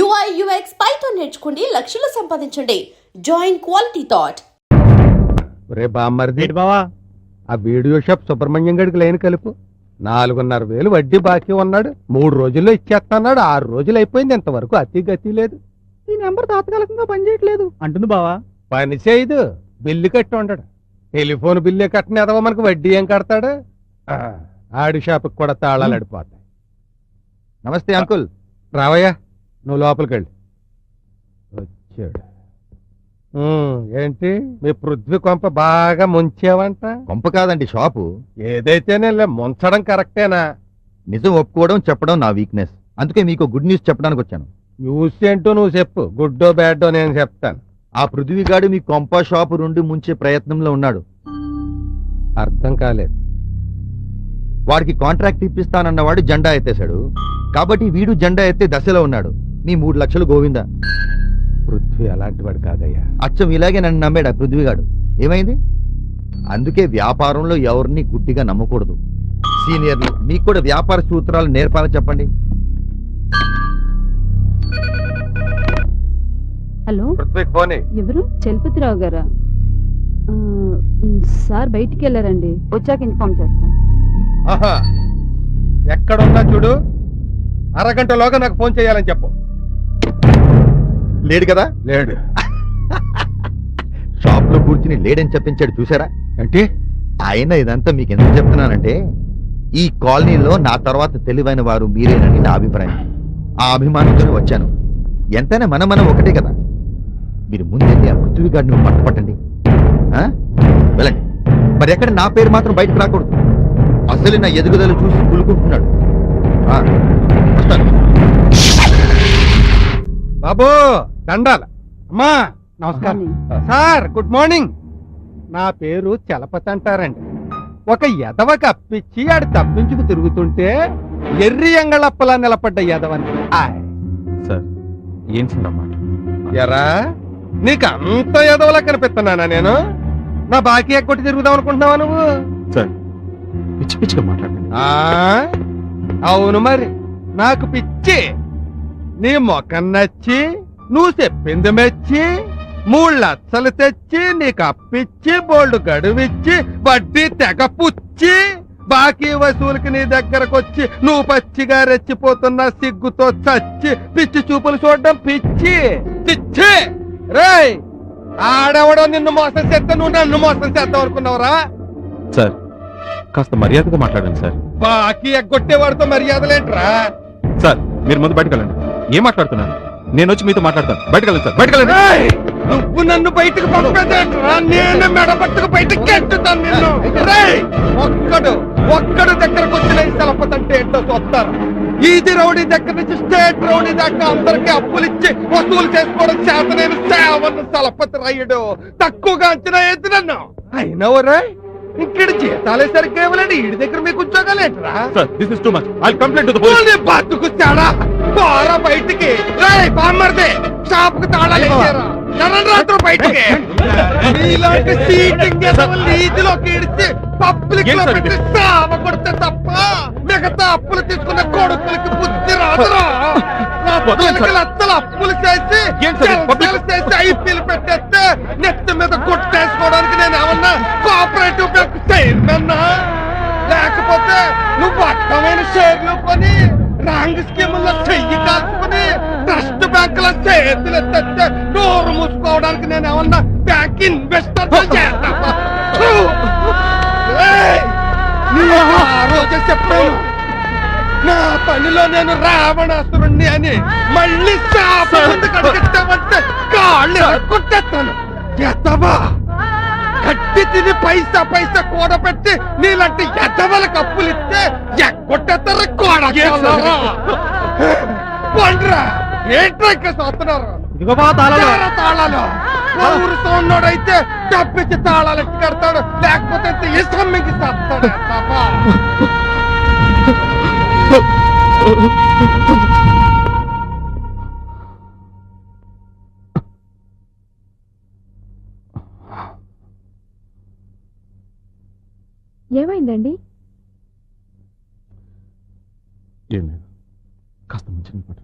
UI UX Python నేర్చుకోండి, లక్షలు సంపాదించండి. Join Quality Thought. రే బామ్మర్ది బావా, ఆ వీడియో షాప్ సుబ్రహ్మణ్యం గడికి లైన్ కలుపు. 4,500,000 వడ్డీ బాకీ ఉన్నాడు. 3 రోజుల్లో ఇచ్చేస్తున్నాడు. 6 రోజులు అయిపోయింది, ఇంతవరకు అతి గతి లేదు. ఈ నెంబర్ తాత్కాలికంగా పనిచేయట్లేదు అంటుంది బావా. పని చేయదు, బిల్లు కట్టి ఉండడు. టెలిఫోన్ బిల్లు కట్టిన ఎదవ మనకు వడ్డీ ఏం కడతాడు? ఆడి షాపుకి కూడా తాళాలు అడిపోతాయి. నమస్తే అంకుల్. రావయ్యా, నువ్వు లోపలికి వెళ్ళి. వచ్చాడు. ఏంటి మీ పృథ్వీ కొంప బాగా ముంచేవంట? కొంప కాదండి, షాపు. ఏదైతేనే ముంచడం కరెక్టేనా? నిజం ఒప్పుకోవడం చెప్పడం నా వీక్నెస్. అందుకే మీకు గుడ్ న్యూస్ చెప్పడానికి వచ్చాను. న్యూస్ ఏంటో నువ్వు చెప్పు, గుడ్డో బ్యాడో నేను చెప్తాను. ఆ పృథ్వీగాడు మీ కొంప షాపు నుండి ముంచే ప్రయత్నంలో ఉన్నాడు. అర్థం కాలేదు. వాడికి కాంట్రాక్ట్ ఇప్పిస్తానన్నవాడు జెండా ఎత్తేశాడు. కాబట్టి వీడు జెండా ఎత్తే దశలో ఉన్నాడు. మీ 3 లక్షలు గోవిందా. పృథ్వీ అలాంటి వాడు కాదయ్యా. అచ్చం ఇలాగే నన్ను నమ్మాడు ఆ పృథ్వీగాడు. ఏమైంది? అందుకే వ్యాపారంలో ఎవరిని గుడ్డిగా నమ్మకూడదు. సీనియర్లు మీకు కూడా వ్యాపార సూత్రాలు నేర్పాలని చెప్పండి. హలో, పృథ్వీకి ఫోన్. ఎవరు? చలపతిరావు గారా? సార్ బయటికి వెళ్ళారండి, వచ్చాక ఇన్ఫార్మ్ చేస్తాను. ఆహా, ఎక్కడున్నా చూడు, అరగంటలోగా నాకు ఫోన్ చేయాలని చెప్పు. లేడు కదా? లేడు. షాప్ లో కూర్చుని లేడని చెప్పించాడు, చూసారా? అంటే ఆయన ఇదంతా మీకు ఎందుకు చెప్తున్నానంటే, ఈ కాలనీలో నా తర్వాత తెలివైన వారు మీరేనని నా అభిప్రాయం. ఆ అభిమానంతోనే వచ్చాను. ఎంతైనా మనం ఒకటే కదా. మీరు ముందెళ్ళి ఆ పృథ్వీ గారిని పట్టపట్టండి. వెళ్ళండి. మరి ఎక్కడ నా పేరు మాత్రం బయటకు రాకూడదు. అసలు నా ఎదుగుదల చూసి కులుకుంటున్నాడు. వస్తాను. బాబు దండాల. అమ్మా నమస్కారం. Sir good morning. నా పేరు చలపతి అంటారండి. ఒక ఎదవకి అప్పిచ్చి ఆడు తప్పించుకు తిరుగుతుంటే ఎర్రి ఎంగళప్పలా నిలబడ్డ ఎదవని. సార్ ఏం అన్నమాట? ఎరా, నీకు అంత ఎదవలా కనిపిస్తున్నానా నేను? నా బాకీ ఎక్కొట్టి తిరుగుదాం అనుకుంటున్నావా నువ్వు? సార్ పిచ్చి పిచ్చిగా మాట్లాడండి. అవును మరి, నాకు పిచ్చి. నీ మొఖం నచ్చి, నువ్వు చెప్పింది మెచ్చి, 3 లక్షలు తెచ్చి నీకు అప్పిచ్చి, బోల్డ్ గడువిచ్చి, వడ్డీ తెగ పుచ్చి, బాకీ వసూలుకి నీ దగ్గరకొచ్చి నువ్వు పచ్చిగా రెచ్చిపోతున్న సిగ్గుతో చచ్చి పిచ్చి చూపులు చూడడం పిచ్చి పిచ్చి. రేయ్, ఆడెవడో నిన్ను మోసం చేస్తే నువ్వు నన్ను మోసం చేద్దాం అనుకున్నావురా? సార్ కాస్త మర్యాదగా మాట్లాడండి సార్. బాకీ ఎగ్గొట్టేవాడితో మర్యాదలేంట్రా? సార్ మీరు ముందు బయటకు వెళ్ళండి. ఏం మాట్లాడుతున్నారు? నేను వచ్చి మీతో మాట్లాడతాను. బయటకు వెళ్ళండి సార్, బయటకు వెళ్ళండి. నువ్వు నన్ను బయటకు పంపేదేంట్రా? నేను మెడపట్టుకు బయటకు ఎట్టుతాను నిన్ను. ఒక్కడు దగ్గరకు వచ్చిన సెలపతంటే ఏంటో చూస్తారు. ఈది రౌడీ దగ్గర నుంచి స్టేట్ రౌడీ దాకా అందరికి అప్పులిచ్చి వసూలు చేసుకోవడం చేత నేను సేవను సెలపతి రాయుడు. తక్కువగా అంచనా ఎద్దు నన్ను. అయినవరే, ఇక్కడ జీతాలే సరిగ్గా ఇవ్వలేండి. ఈడి దగ్గర మీకు ఉద్యోగాలు ఏంట్రా? బతుకు చాడా పోరా బయటికి. బామ్మర్దే, షాపుకు తాళాలు ఇచ్చారా? రాత్రి బయటికి. ఇలాంటి సీటింగ్ నీతిలోకి ఇడిచి పబ్లిక్ లో పెట్టి సావ కొడితే తప్ప మిగతా అప్పులు తీసుకున్న కొడుకులకి బుద్ధి రాదురా. లత్తలు అప్పులు చేసి ఐపీలు పెట్టేస్తే నెత్తి మీద కొట్టేసుకోవడానికి నేను ఏమన్నా కోఆపరేటివ్ బ్యాంక్ చైర్మన్నా? లేకపోతే నువ్వు అర్థమైన షేర్లు కొని రాంగ్ స్కీముల్లో చెయ్యి కాల్చుకుని ట్రస్ట్ బ్యాంకుల చేతులు ఎత్తే డోరు మూసుకోవడానికి నేను ఏమన్నా బ్యాంక్ ఇన్వెస్టర్ చేస్తావా? ఆ రోజే చెప్పాను, నా పనిలో నేను రావణాసురుణ్ణి అని. మళ్ళీ శాప ముందు కడిగిస్తామంటే కాళ్ళు కొట్టేస్తాను. ఎత్తవా కట్టి తిని పైసా కూడబెట్టి నీలాంటి ఎద్దవలకు అప్పులిస్తే ఎక్కొట్టేస్తారా? కొండ్రా ఏంట్రా ఇక్కడ చూస్తున్నారు? తాళాలు ఊరుతో ఉన్నోడైతే తప్పించి తాళాలు ఎట్టి కడతాడు, లేకపోతే ఇసమ్మికి చేస్తాడు. ఏమైందండి? ఏం లేదు, కాస్త మంచిగా పట్టు.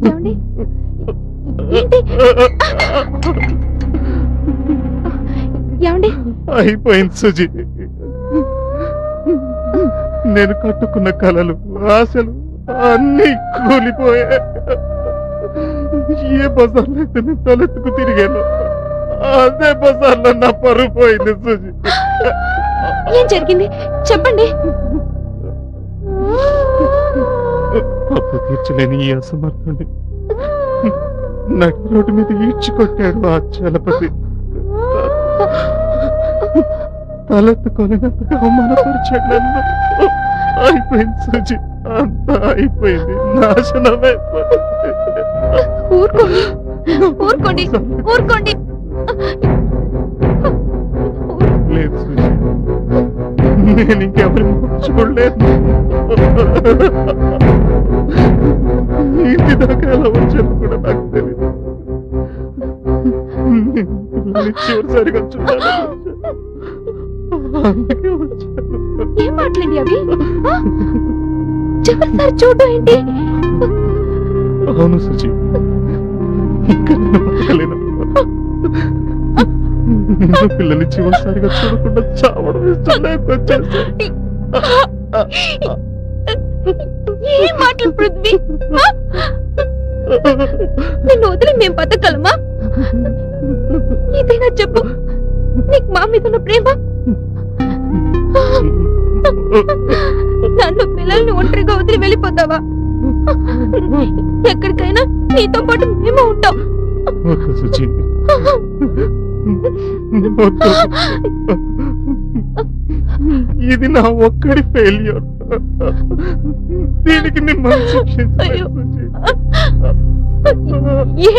ఏమండి? ఏంటి? ఏమండి? అయిపోయింది సుజి. నేను కట్టుకున్న కలలు, ఆశలు అన్నీ కూలిపోయాయి. ఏ బజార్లో అయితే నేను తలెత్తుకు తిరిగాను, అదే బజార్లో నా పరువు పోయింది సుజి. ఏం జరిగింది చెప్పండి. అప్పు తీర్చలేని ఈ అసమర్థుడి నడి రోడ్డు మీద ఈడ్చికొట్టాడు ఆ చలపతి. తలెత్తుకోలేనంతగా అవమానపరిచాడు నన్ను. అయిపోయింది సుజి, అంతా అయిపోయింది, నాశనమైపోయింది. ఊరుకోండి ఊరుకోండి ఊరుకోండి. లేదు సుజి, నేను ఇంకెవరి చూడలేదు. ఇంటి దాకా ఎలా వచ్చాను కూడా నాకు తెలియదు. చివరిసారిగా చూడాలి, అందుకే వచ్చాను. ఏం మాట్లాడి అవి? చివరిసారి చూడడం ఏంటి? అవును సుజి, ఇంకా నేను బతకలేను. నిన్ను పిల్లల్ని చివరిసారిగా చూడకుండా చావడం ఇష్టం లేకొచ్చేసి. ఏం మాటలు పృథ్వీ? నిన్ను వదిలి మేము బతకగలమా? ఇదేనా చెప్పు, నీకు మా మీద ఉన్న ప్రేమ? నన్ను పిల్లల్ని ఒంటరిగా వదిలి వెళ్ళిపోతావా? ఎక్కడికైనా నీతో పాటు మేము ఉంటాం. వద్దు సుజి, వద్దు. ఇది నా ఒక్కడి ఫెయిల్యూర్. దీనికి మిమ్మల్ని శిక్షించలేదు సుజి.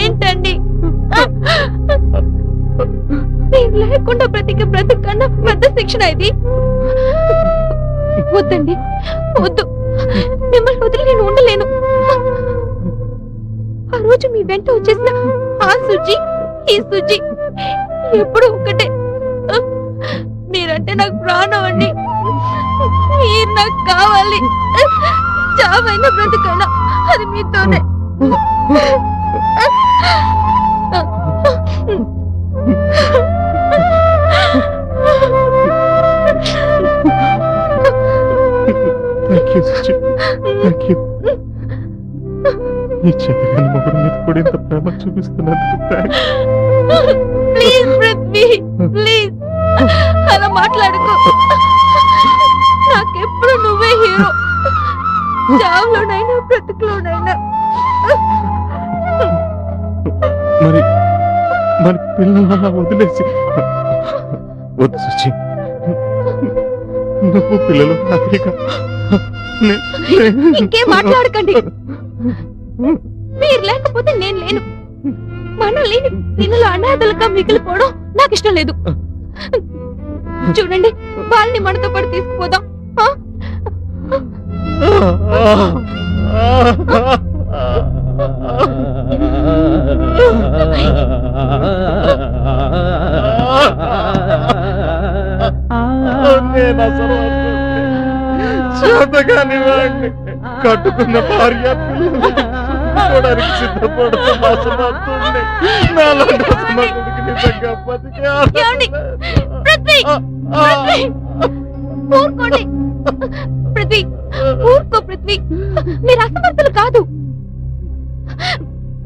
ఏంటండి నేను లేకుండా బ్రతికన్నా పెద్ద శిక్షణ ఇది. వద్దండి, వద్దు. మిమ్మల్ని వదిలి నేను ఉండలేను. ఆ రోజు మీ వెంట వచ్చేసిన ఆ సుజి, ఈ సుజి ఎప్పుడు ఒక్కటే. మీరంటే నాకు ప్రాణం అండి. మీరు నాకు కావాలి. చావైనా బ్రతకైనా అది మీతోనే. Thank you Suji, thank you. ఈ చెట్టుగాని మొగుడు మీద కూడా ఇంత ప్రేమ చూపిస్తున్నందుకు థ్యాంక్స్. ప్లీజ్ పృథ్వీ, ప్లీజ్ అలా మాట్లాడుకో. నాకెప్పుడు నువ్వే హీరో, చావులోనైనా బ్రతుకులోనైనా. మరి మరి పిల్లల వదిలేసి వద్దు సుజి, నువ్వు పిల్లలు హ్యాపీగా. ఇంకేం మాట్లాడకండి. మీరు లేకపోతే నేను లేను. మనం లేని పిల్లలు అనాథలుగా మిగిలిపోవడం నాకు ఇష్టం లేదు. చూడండి, వాళ్ళని మనతో పాటు తీసుకుపోదాం. నేను అసలు చేతగాని వాడిని, కట్టుకున్న భార్య పిల్లలు చూసుకోవడానికి సిద్ధపడుతున్న అసమర్థుడిని. నాలాంటి అసమర్థుడికి నిజంగా బతికే ఏమండి? పృథ్వీ, పృథ్వీ, ఊరుకోండి. పృథ్వీ, ఊరుకో పృథ్వీ. మీరు అసమర్థులు కాదు.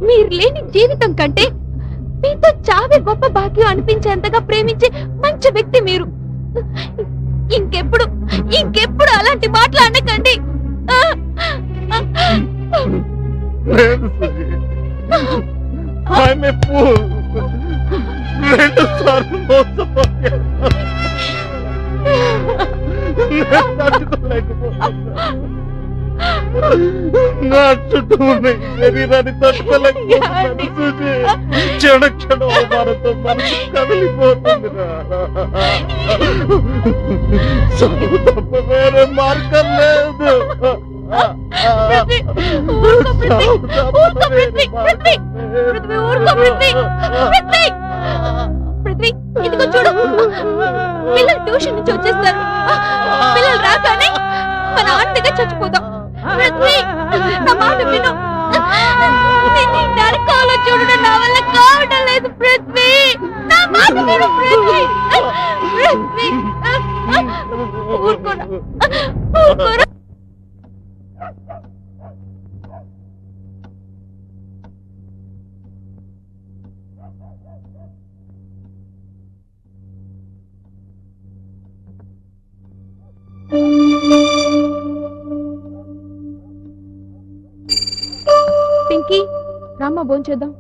మీరు లేని జీవితం కంటే మీతో చావే గొప్ప భాగ్యం అనిపించేంతగా ప్రేమించే మంచి వ్యక్తి మీరు. ఇంకెప్పుడు ఇంకెప్పుడు అలాంటి మాటలు అనకండి. లేదు సుజి, I'm a fool. 2 సార్లు మోసపోయాను. నేను తట్టుకోలేకపోతున్నాను. నా చుట్టూ ఉన్న ఈ శరీరాన్ని తట్టుకోలేకపోతున్నాను సుజి. క్షణ క్షణం అవమానంతో మనసు కదిలిపోతుంది. సాగు తప్ప వేరే మార్గం లేదు. పృథ్వీ, ఊరుకో పృథ్వీ, ఊరుకో పృథ్వీ, పృథ్వీ, పృథ్వీ, ఊరుకో పృథ్వీ, పృథ్వీ, పృథ్వీ, ఇదిగో చూడు, పిల్లలు ట్యూషన్ నుంచి వచ్చేస్తారు. పిల్లలు రాగానే మన ఆనందంగా చచ్చిపోదాం. పింకీ రామ్మా భోంచేద్దాం.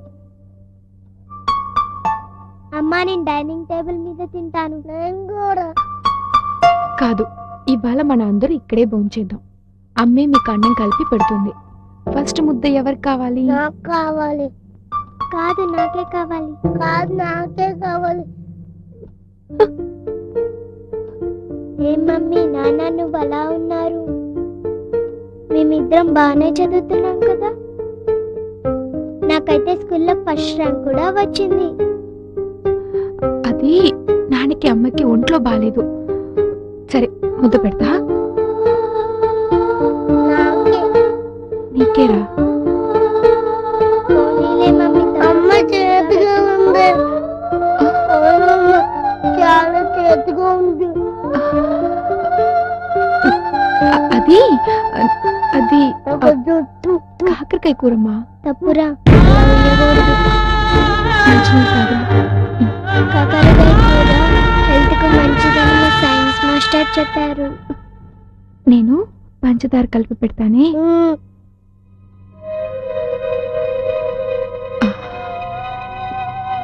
అమ్మా నేను డైనింగ్ టేబుల్ మీద తింటాను. నేను కూడా. కాదు, ఇవాళ మన అందరూ ఇక్కడే భోంచేద్దాం. అమ్మే మీకు అన్నం కలిపి పెడుతుంది. ఫస్ట్ ముద్ద ఎవరికి కావాలి? నాకు కావాలి. కాదు నాకే కావాలి. కాదు నాకే కావాలి. ఏ మమ్మీ నాన్న నువ్వు అలా ఉన్నారు? మేమిద్దరం బాగానే చదువుతున్నాం కదా. నాకైతే స్కూల్లో ఫస్ట్ ర్యాంక్ కూడా వచ్చింది. అది నాన్నకి అమ్మకి ఒంట్లో బాలేదు. సరే ముద్ద పెడతా. నాకే. నీకేరా? పోనీలే మమ్మీ. అమ్మ చేతిగా ఉంది. అవునమ్మా, చాలా చేతిగా ఉంది. అది అది కాకరకాయ కూరమ్మా. తప్పురా. మంచినీళ్ళు తాగమ్మా. కాకరకాయ కూర హెల్త్ కు మంచిదని మా సైన్స్ మాస్టర్ చెప్పారు. నేను పంచదార కలిపి పెడతానే.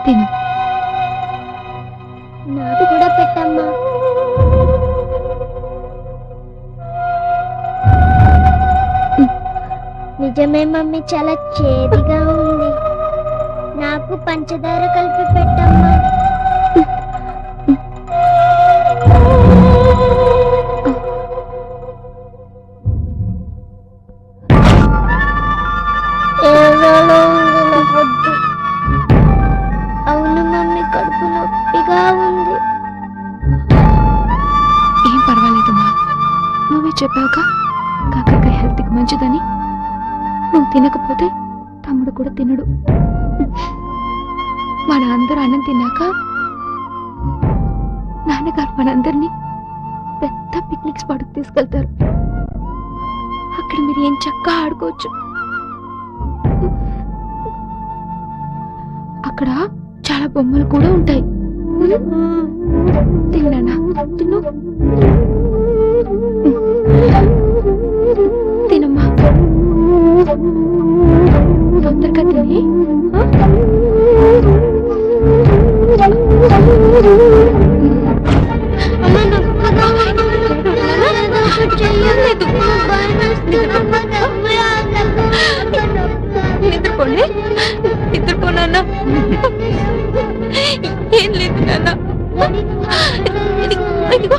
తిను. నాకు కూడా పెట్టమ్మా. నిజమే మమ్మీ, చాలా చేదుగా ఉంది. నాకు పంచదార కలిపి పెట్టమ్మా. అవును మమ్మీ, కడుపు నొప్పిగా ఉంది. ఏం పర్వాలేదమ్మా, నువ్వే చెప్పాక కాకరకాయ హెల్త్కి మంచిదని. నువ్వు తినకపోతే తమ్ముడు కూడా తినడు. మన అందరూ అన్నం తిన్నాక నాన్నగారు మనందరినీ పెద్ద పిక్నిక్ స్పాట్కి తీసుకెళ్తారు. అక్కడ మీరు ఏం చక్కగా ఆడుకోవచ్చు. అక్కడ చాలా బొమ్మలు కూడా ఉంటాయి. తిన్నానా? తిను. తినమ్మా, తొందరగా తిని. నిద్రపోండి, నిద్రపోనా? ఏం లేదు నాన్న. ఇదిగో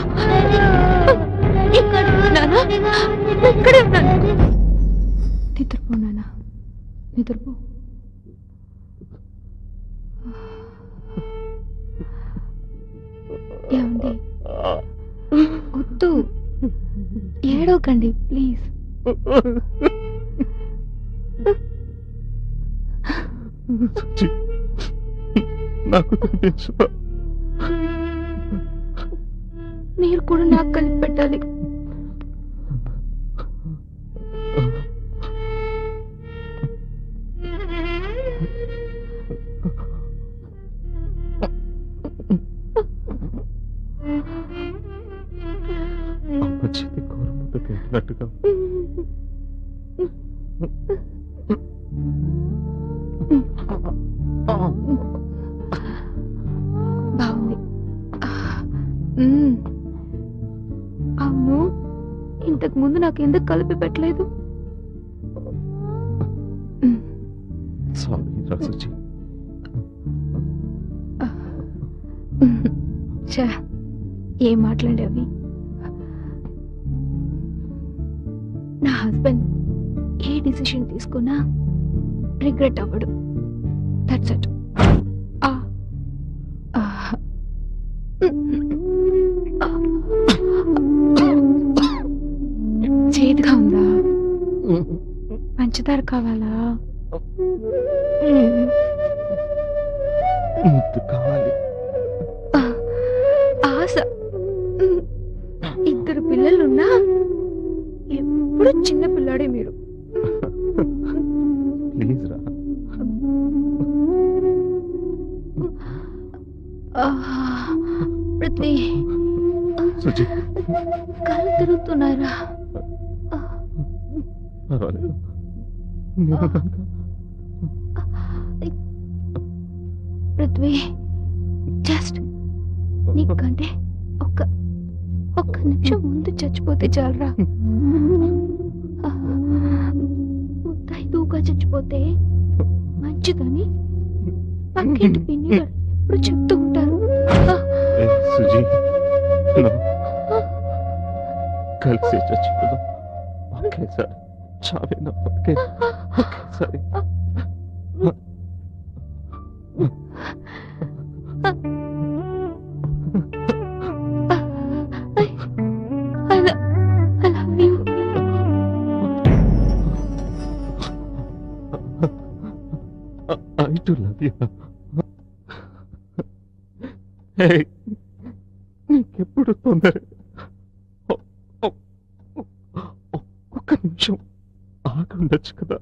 నాన్న, ఇక్కడే ఉన్నాను. నిద్రపో నాన్న, నిద్రపో. ఏమండి, వద్దు, ఏడవకండి ప్లీజ్. నాకు తినిపించు. మీరు కూడా నాకు కలిపి పెట్టాలి. అమ్మ చేతి కూర ముద్ద తింటున్నట్టుగా బాగుంది. అవును, ఇంతకు ముందు నాకు ఎందుకు కలిపి పెట్టలేదు? సారీ రాసుచి. ఏం మాట్లాడేవి? నా హస్బెండ్ ఏ డిసిషన్ తీసుకున్నా రిగ్రెట్ అవ్వడు. That's it. చేదుగా ఉందా? పంచదార కావాలా? ముద్దు కావాలి. ఆశ. ఇద్దరు పిల్లలున్నా ఎప్పుడు చిన్న పిల్లాడే మీరు. ప్లీజ్ రా. పృథ్వీ, సుజి కళ్ళు తిరుగుతున్నారా? పర్వాలేదు. నేను పృథ్వీ, జస్ట్ నీకంటే ఒక్క నిమిషం ముందు చచ్చిపోతే చాలరా. ముత్తైదుగా చచ్చిపోతే మంచిదని పక్కింటి పిన్ని గారు ఎప్పుడు చెప్తూ ఉంటారు. ఏ, సుజి no. కలిసి చచ్చిపోదాం ఒకేసారి. చావేనా ఒకేసారి. I love you. I do love you. Hey, నీకెప్పుడు తొందర? ఒక్క నిమిషం ఆగుండొచ్చు కదా.